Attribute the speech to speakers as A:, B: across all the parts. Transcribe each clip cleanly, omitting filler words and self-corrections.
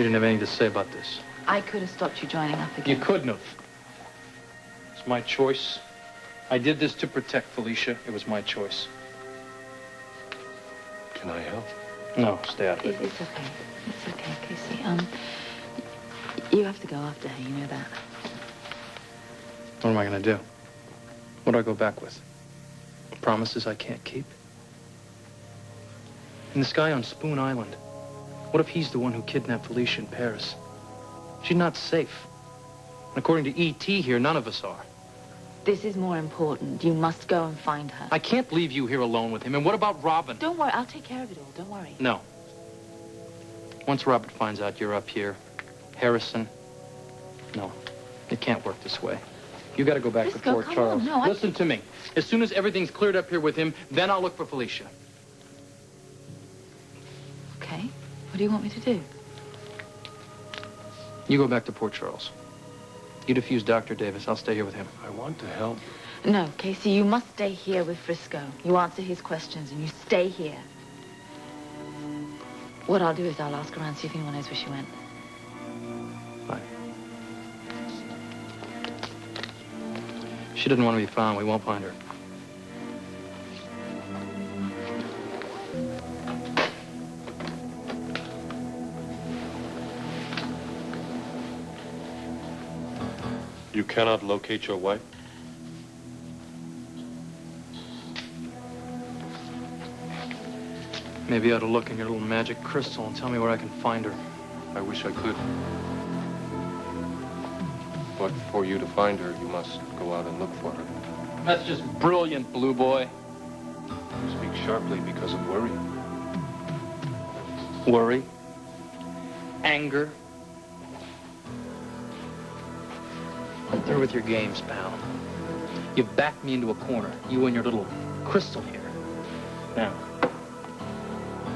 A: didn't have anything to say about this.
B: I could have stopped you joining up again.
A: You couldn't have. It's my choice. I did this to protect Felicia. It was my choice.
C: Can I help?
A: No, stay out of it.
B: It's okay. It's okay, Casey. You have to go after her, you know that.
A: What am I going to do? What do I go back with? Promises I can't keep? And this guy on Spoon Island, what if he's the one who kidnapped Felicia in Paris? She's not safe. And according to E.T. here, none of us are.
B: This is more important. You must go and find her.
A: I can't leave you here alone with him. And what about Robin?
B: Don't worry. I'll take care of it all. Don't worry.
A: No. Once Robin finds out you're up here, Harrison, no, it can't work this way. You got to go back
B: Frisco,
A: to Port
B: come
A: Charles.
B: on. No,
A: Listen to me. As soon as everything's cleared up here with him, then I'll look for Felicia.
B: Okay. What do you want me to do?
A: You go back to Port Charles. You defuse Dr. Davis. I'll stay here with him.
C: I want to help.
B: No, Casey, you must stay here with Frisco. You answer his questions and you stay here. What I'll do is I'll ask around, see if anyone knows where she went.
A: Fine. She doesn't want to be found. We won't find her.
C: You cannot locate your wife?
A: Maybe you ought to look in your little magic crystal and tell me where I can find her.
C: I wish I could. But for you to find her, you must go out and look for her.
A: That's just brilliant, Blue Boy.
C: You speak sharply because of worry.
A: Worry. Anger. I'm through with your games, pal. You've backed me into a corner. You and your little crystal here. Now,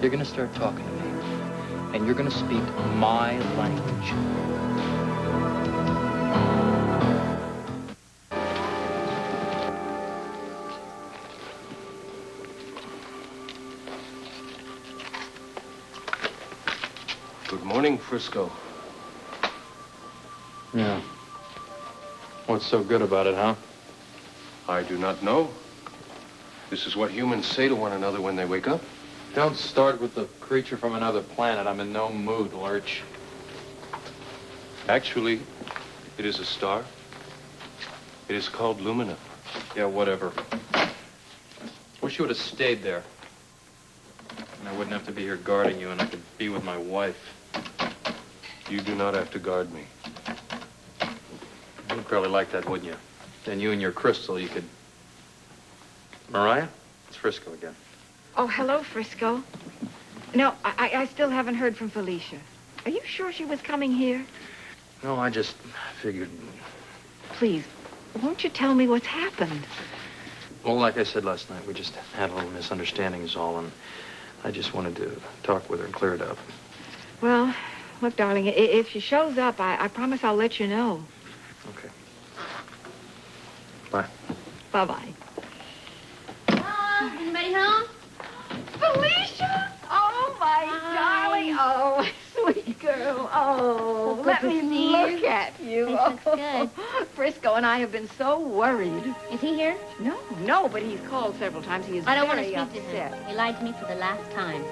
A: you're gonna start talking to me, and you're gonna speak my language.
C: Good morning, Frisco.
A: Yeah. What's so good about it, huh?
C: I do not know. This is what humans say to one another when they wake up.
A: Don't start with the creature from another planet. I'm in no mood, Lurch.
C: Actually, it is a star. It is called Lumina.
A: Yeah, whatever. Wish you would have stayed there. And I wouldn't have to be here guarding you, and I could be with my wife.
C: You do not have to guard me.
A: You'd probably like that, wouldn't you? Then you and your crystal, you could... Mariah? It's Frisco again.
D: Oh, hello, Frisco. No, I still haven't heard from Felicia. Are you sure she was coming here?
A: No, I just figured...
D: Please, won't you tell me what's happened?
A: Well, like I said last night, we just had a little misunderstanding is all, and I just wanted to talk with her and clear it up.
D: Well, look, darling, if she shows up, I promise I'll let you know.
A: Okay. Bye.
D: Bye-bye.
E: Anybody home?
D: Felicia! Oh, my darling. Oh, sweet girl. Oh,
E: So good
D: let
E: to
D: me
E: see
D: look
E: you.
D: at you.
E: Thanks, that's
D: Oh, Frisco and I have been so worried.
E: Is he here?
D: No, but he's called several times. He is
E: I don't want to
D: very
E: speak to
D: upset.
E: him. He lied to me for the last time.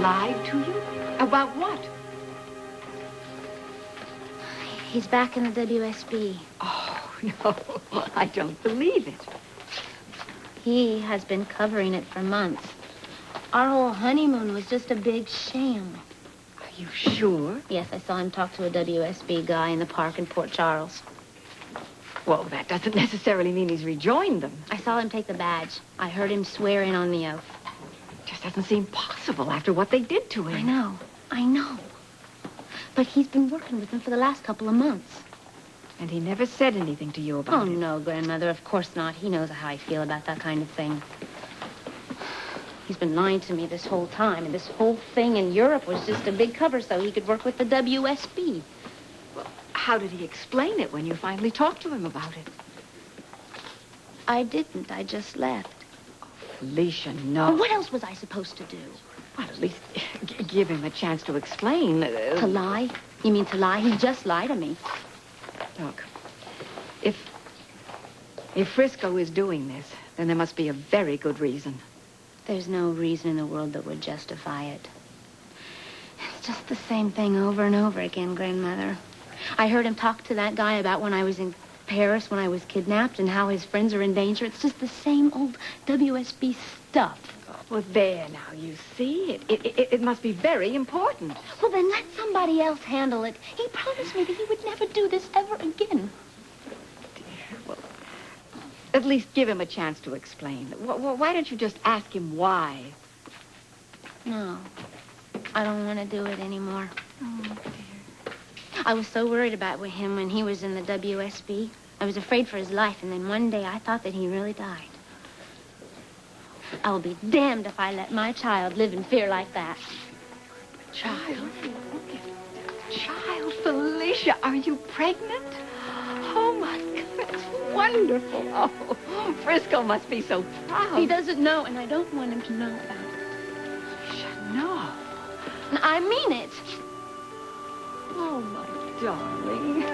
D: Lied to you? About what?
E: He's back in the WSB.
D: Oh, no, I don't believe it.
E: He has been covering it for months. Our whole honeymoon was just a big sham.
D: Are you sure?
E: Yes, I saw him talk to a WSB guy in the park in Port Charles.
D: Well, that doesn't necessarily mean he's rejoined them.
E: I saw him take the badge. I heard him swear in on the oath.
D: Just doesn't seem possible after what they did to him.
E: I know. But he's been working with them for the last couple of months.
D: And he never said anything to you about
E: Oh,
D: it?
E: no, Grandmother, of course not. He knows how I feel about that kind of thing. He's been lying to me this whole time, and this whole thing in Europe was just a big cover so he could work with the WSB.
D: Well, how did he explain it when you finally talked to him about it?
E: I didn't. I just left.
D: Oh, Felicia,
E: Well,
D: no.
E: what else was I supposed to do?
D: Well, at least give him a chance to explain.
E: To lie? You mean to lie? He just lied to me.
D: Look, if Frisco is doing this, then there must be a very good reason.
E: There's no reason in the world that would justify it. It's just the same thing over and over again, Grandmother. I heard him talk to that guy about when I was in Paris, when I was kidnapped, and how his friends are in danger. It's just the same old WSB stuff.
D: Well, there now, you see. It must be very important.
E: Well, then let somebody else handle it. He promised me that he would never do this ever again.
D: At least give him a chance to explain. Why don't you just ask him why?
E: No, I don't want to do it anymore.
D: Oh, dear.
E: I was so worried about him when he was in the WSB. I was afraid for his life, and then one day I thought that he really died. I'll be damned if I let my child live in fear like that.
D: Child? Child, Felicia, are you pregnant? Oh, my goodness, wonderful. Oh, Frisco must be so proud.
E: He doesn't know, and I don't want him to know about it.
D: Felicia, no.
E: I mean it.
D: Oh, my darling.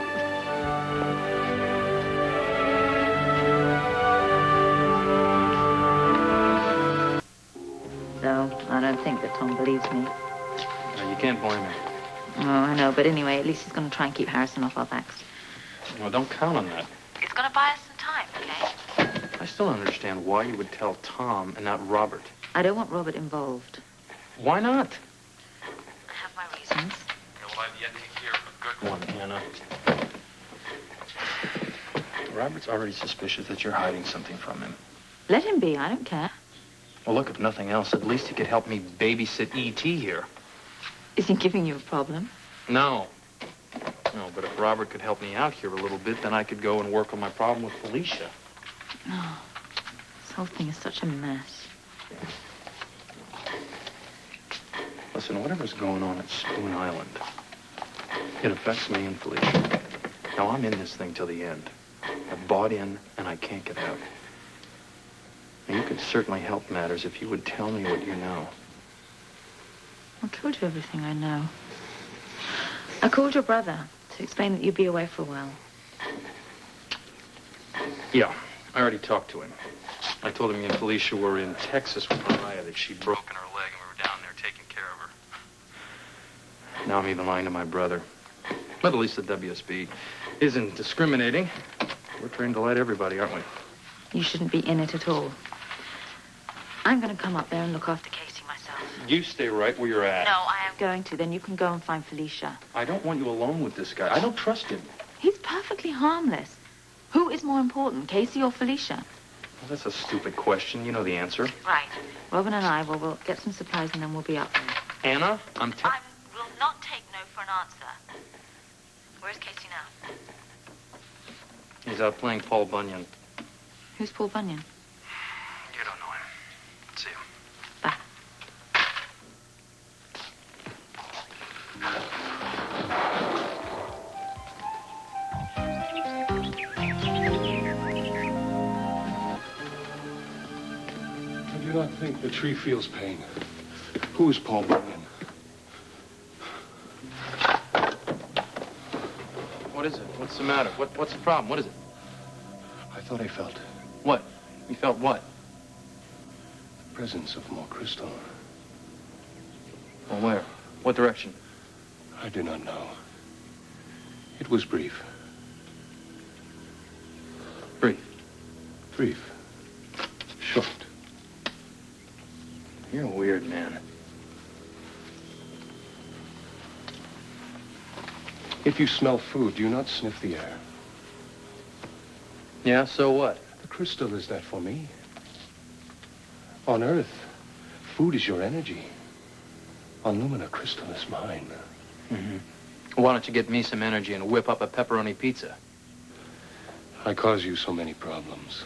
B: So, I don't think that Tom believes me.
A: No, you can't blame him.
B: Oh, I know, but anyway, at least he's going to try and keep Harrison off our backs.
A: Well, don't count on that.
B: It's going to buy us some time, okay?
A: I still don't understand why you would tell Tom and not Robert.
B: I don't want Robert involved.
A: Why not?
B: I have my reasons.
A: Well, I've yet to hear a good one, Hannah. Robert's already suspicious that you're hiding something from him.
B: Let him be, I don't care.
A: Well, look, if nothing else, at least he could help me babysit E.T. here.
B: Is he giving you a problem?
A: No. No, but if Robert could help me out here a little bit, then I could go and work on my problem with Felicia.
B: Oh, this whole thing is such a mess.
A: Listen, whatever's going on at Spoon Island, it affects me and Felicia. Now, I'm in this thing till the end. I've bought in, and I can't get out. Now, you could certainly help matters if you would tell me what you know.
B: I told you everything I know. I called your brother to explain that you'd be away for a while.
A: Yeah, I already talked to him. I told him you and Felicia were in Texas with Mariah, that she'd broken her leg, and we were down there taking care of her. Now I'm even lying to my brother. But at least the WSB isn't discriminating. We're trained to lie to everybody, aren't we?
B: You shouldn't be in it at all. I'm going to come up there and look after Casey myself.
A: You stay right where you're at.
B: No, I am going to. Then you can go and find Felicia.
A: I don't want you alone with this guy. I don't trust him.
B: He's perfectly harmless. Who is more important, Casey or Felicia?
A: Well, that's a stupid question. You know the answer.
B: Right. Robin and I will get some supplies and then we'll be up there.
A: Anna,
B: I will not take no for an answer. Where's Casey now?
A: He's out playing Paul Bunyan.
B: Who's Paul Bunyan?
A: You don't know him. See him.
B: Bye.
C: I do not think the tree feels pain. Who is Paul Bunyan?
A: What is it? What's the matter? What's the problem? What is it?
C: I thought I felt
A: What? You felt what?
C: the presence of more crystal.
A: Well, where? What direction?
C: I do not know. It was brief.
A: Brief.
C: Brief. Short.
A: You're a weird man.
C: If you smell food, do you not sniff the air?
A: Yeah, so what?
C: The crystal is that for me. On Earth, food is your energy. On Lumina, crystal is mine.
A: Mm-hmm. Why don't you get me some energy and whip up a pepperoni pizza?
C: I cause you so many problems.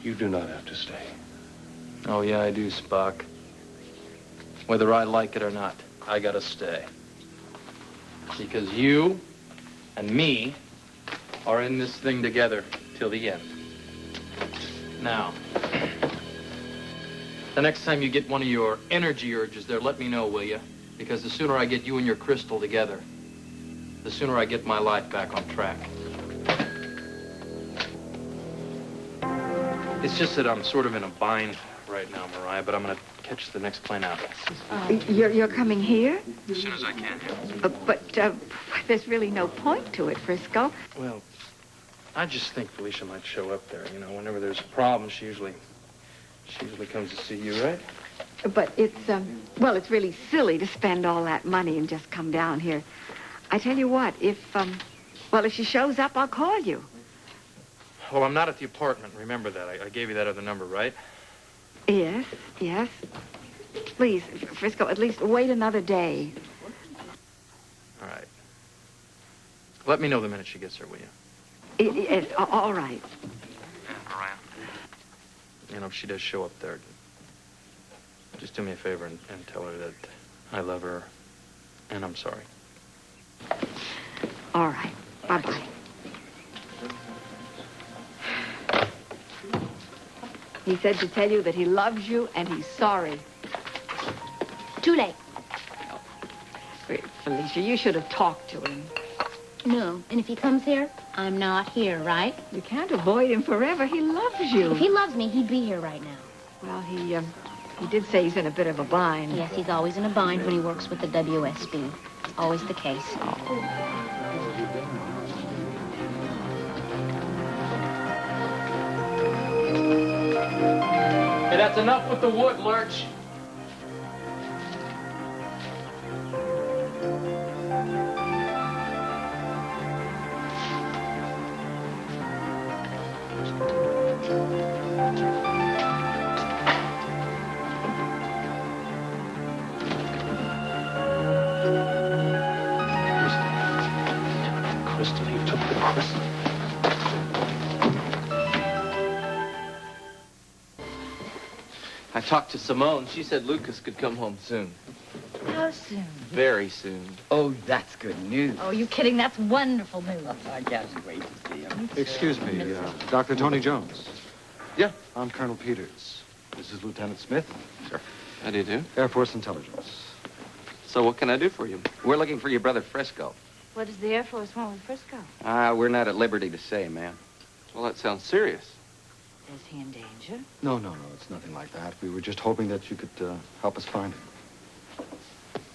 C: You do not have to stay.
A: Oh, yeah, I do, Spock. Whether I like it or not, I gotta stay. Because you and me are in this thing together till the end. Now, the next time you get one of your energy urges there, let me know, will you? Because the sooner I get you and your crystal together, the sooner I get my life back on track. It's just that I'm sort of in a bind right now, Mariah, but I'm going to catch the next plane out.
D: You're coming here?
A: As soon as I can, yeah.
D: But there's really no point to it, Frisco.
A: Well, I just think Felicia might show up there. You know, whenever there's a problem, she usually comes to see you, right?
D: But it's, well, it's really silly to spend all that money and just come down here. I tell you what, if she shows up, I'll call you.
A: Well, I'm not at the apartment. Remember that. I gave you that other number, right?
D: Yes, yes. Please, Frisco, at least wait another day.
A: All right. Let me know the minute she gets here, will you?
D: Yes, all right.
A: Yeah, Mariah. You know, if she does show up there, just do me a favor and tell her that I love her and I'm sorry.
D: All right. Bye-bye. He said to tell you that he loves you and he's sorry.
E: Too late.
D: Felicia, you should have talked to him.
E: No, and if he comes here, I'm not here, right?
D: You can't avoid him forever. He loves you.
E: If he loves me, he'd be here right now.
D: Well, he did say he's in a bit of a bind.
E: Yes, he's always in a bind when he works with the WSB. It's always the case.
A: Hey, that's enough with the wood, Lurch.
C: Crystal, you took the crystal.
F: I talked to Simone. She said Lucas could come home soon.
B: How soon?
F: Very soon.
G: Oh, that's good news.
B: Oh, you kidding? That's wonderful news.
G: I can't wait to see him.
H: Excuse me, Dr. Tony Jones.
F: Yeah.
H: I'm Colonel Peters. This is Lieutenant Smith.
F: Sure. How do you do?
H: Air Force Intelligence.
F: So what can I do for you?
G: We're looking for your brother Frisco.
B: What does the Air Force want with Frisco?
G: We're not at liberty to say, ma'am.
F: Well, that sounds serious.
B: Is he in danger?
H: No, it's nothing like that. We were just hoping that you could help us find him.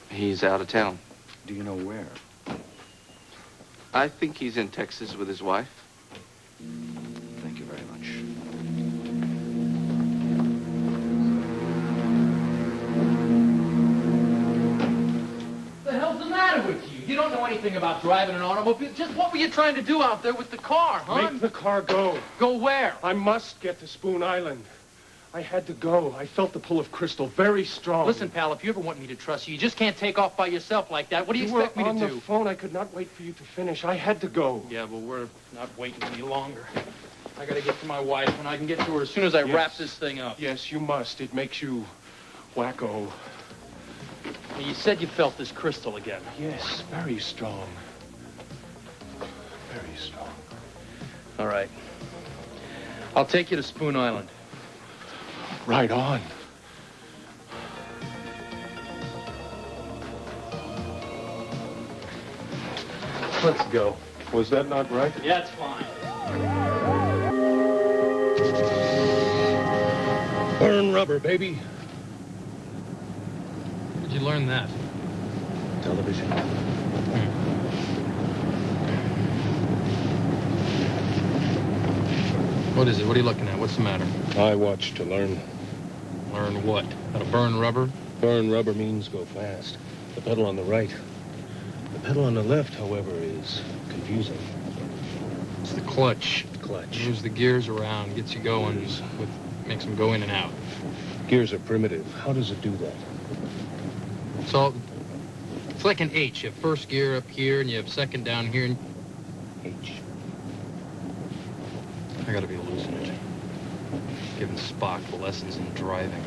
F: He's out of town.
H: Do you know where?
F: I think he's in Texas with his wife.
H: Thank you very much.
A: What the hell's the matter with you? You don't know anything about driving an automobile. Just what were you trying to do out there with the car, huh?
C: Make the car go.
A: Go where?
C: I must get to Spoon Island. I had to go. I felt the pull of Crystal very strong.
A: Listen, pal, if you ever want me to trust you, you just can't take off by yourself like that. What do you expect me to
C: on
A: do?
C: the phone. I could not wait for you to finish. I had to go.
A: Yeah, but we're not waiting any longer. I gotta get to my wife, and I can get to her as soon as I wrap this thing up.
C: Yes, you must. It makes you wacko.
A: You said you felt this crystal again.
C: Yes, very strong. Very strong.
A: All right. I'll take you to Spoon Island.
C: Right on.
A: Let's go.
C: Was that not right?
A: Yeah, it's fine.
C: Burn rubber, baby.
A: Where'd you learn that?
C: Television.
A: What is it? What are you looking at? What's the matter?
C: I watch to learn.
A: Learn what? How to burn rubber?
C: Burn rubber means go fast. The pedal on the right. The pedal on the left, however, is confusing.
A: It's the clutch.
C: Clutch.
A: Moves the gears around, gets you going, makes them go in and out.
C: Gears are primitive. How does it do that?
A: So, it's like an H. You have first gear up here, and you have second down here. And
C: H.
A: I gotta be losing it. Giving Spock the lessons in driving.